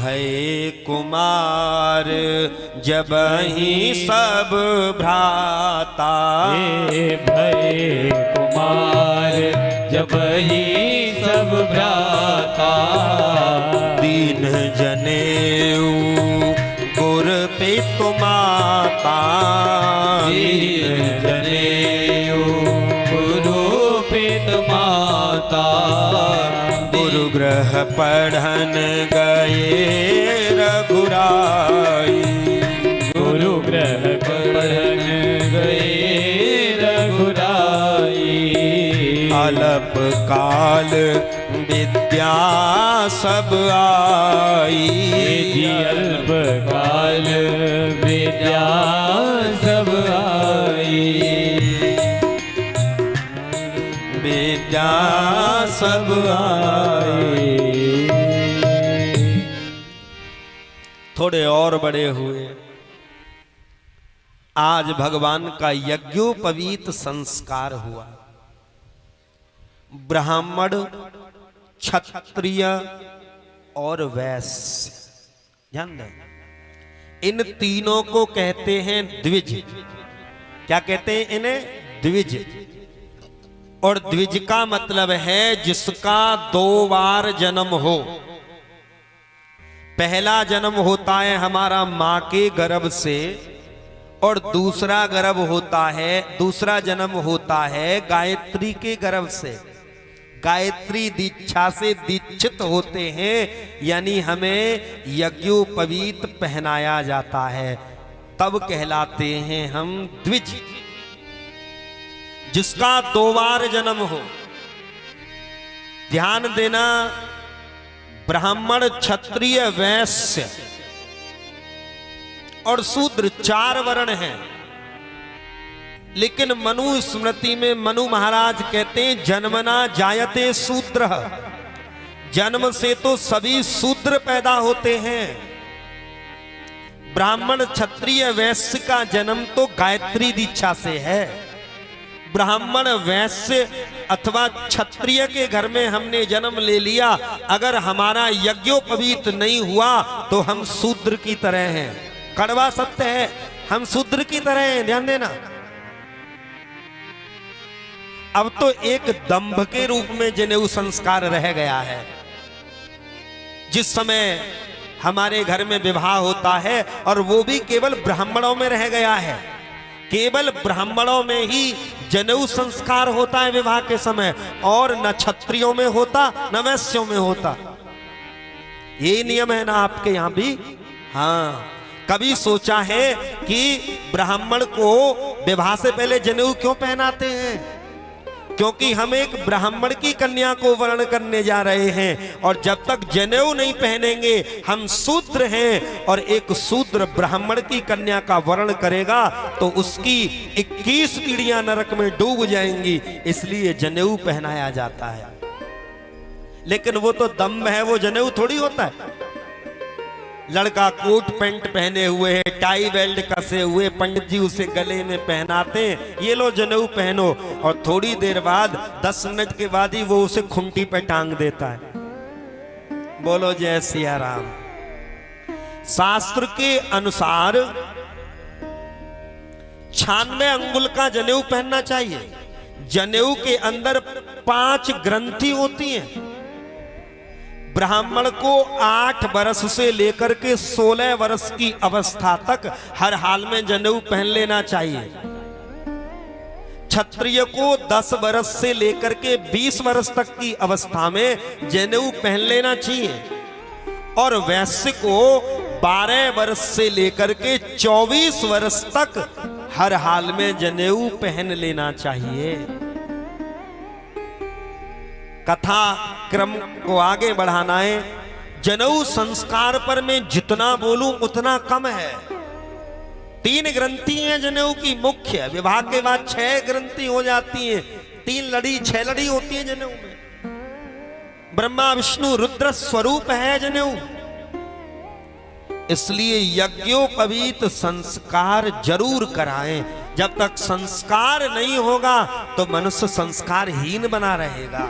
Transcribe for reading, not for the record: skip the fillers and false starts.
भय कुमार जब ही सब भ्राता। भय कुमार जब ही सब भ्राता। दीन जनेऊ गुर पितु माता। दीन जनेऊ गुरु पितु माता। गुरु ग्रह पढ़न गए रघुराई। गुरु ग्रह पढ़न गए रघुराई। अल्प काल विद्या सब आई। अल्प काल विद्या सब आई। विद्या सब आई। थोड़े और बड़े हुए। आज भगवान का यज्ञोपवीत संस्कार हुआ। ब्राह्मण, क्षत्रिय और वैश्य, ध्यान दें, इन तीनों को कहते हैं द्विज। क्या कहते हैं इन्हें? द्विज। और द्विज का मतलब है जिसका 2 बार जन्म हो। पहला जन्म होता है हमारा मां के गर्भ से, और दूसरा जन्म होता है गायत्री के गर्भ से। गायत्री दीक्षा से दीक्षित होते हैं, यानी हमें यज्ञोपवीत पहनाया जाता है, तब कहलाते हैं हम द्विज। जिसका 2 बार जन्म हो। ध्यान देना, ब्राह्मण, क्षत्रिय, वैश्य और शूद्र 4 वर्ण हैं। लेकिन मनु स्मृति में मनु महाराज कहते हैं जन्मना जायते शूद्र। जन्म से तो सभी शूद्र पैदा होते हैं। ब्राह्मण, क्षत्रिय, वैश्य का जन्म तो गायत्री दीक्षा से है। ब्राह्मण, वैश्य अथवा क्षत्रिय के घर में हमने जन्म ले लिया, अगर हमारा यज्ञोपवीत नहीं हुआ तो हम शूद्र की तरह हैं। कड़वा सत्य है, हम शूद्र की तरह हैं। ध्यान देना, अब तो एक दंभ के रूप में जनेऊ संस्कार रह गया है। जिस समय हमारे घर में विवाह होता है, और वो भी केवल ब्राह्मणों में रह गया है। केवल ब्राह्मणों में ही जनेऊ संस्कार होता है विवाह के समय, और न क्षत्रियों में होता न वैश्यों में होता। ये नियम है ना आपके यहां भी? हाँ। कभी सोचा है कि ब्राह्मण को विवाह से पहले जनेऊ क्यों पहनाते हैं? क्योंकि हम एक ब्राह्मण की कन्या को वर्ण करने जा रहे हैं, और जब तक जनेऊ नहीं पहनेंगे हम शूद्र हैं, और एक शूद्र ब्राह्मण की कन्या का वर्ण करेगा तो उसकी 21 पीढ़ियां नरक में डूब जाएंगी। इसलिए जनेऊ पहनाया जाता है। लेकिन वो तो दम्भ है, वो जनेऊ थोड़ी होता है। लड़का कोट पैंट पहने हुए है, टाई बेल्ट कसे हुए, पंडित जी उसे गले में पहनाते हैं, ये लो जनेऊ पहनो, और थोड़ी देर बाद 10 मिनट के बाद ही वो उसे खुंटी पे टांग देता है। बोलो जय सिया राम। शास्त्र के अनुसार 96 अंगुल का जनेऊ पहनना चाहिए। जनेऊ के अंदर 5 ग्रंथि होती हैं। ब्राह्मण को 8 वर्ष से लेकर के 16 वर्ष की अवस्था तक हर हाल में जनेऊ पहन लेना चाहिए। क्षत्रिय को 10 वर्ष से लेकर के 20 वर्ष तक की अवस्था में जनेऊ पहन लेना चाहिए, और वैश्य को 12 वर्ष से लेकर के 24 वर्ष तक हर हाल में जनेऊ पहन लेना चाहिए। कथा क्रम को आगे बढ़ाना है। जनेऊ संस्कार पर मैं जितना बोलूं उतना कम है। 3 ग्रंथि हैं जनेऊ की मुख्य। विवाह के बाद 6 ग्रंथि हो जाती हैं। 3 लड़ी 6 लड़ी होती है जनेऊ में। ब्रह्मा विष्णु रुद्र स्वरूप है जनेऊ। इसलिए यज्ञोपवीत संस्कार जरूर कराएं। जब तक संस्कार नहीं होगा तो मनुष्य संस्कारहीन बना रहेगा।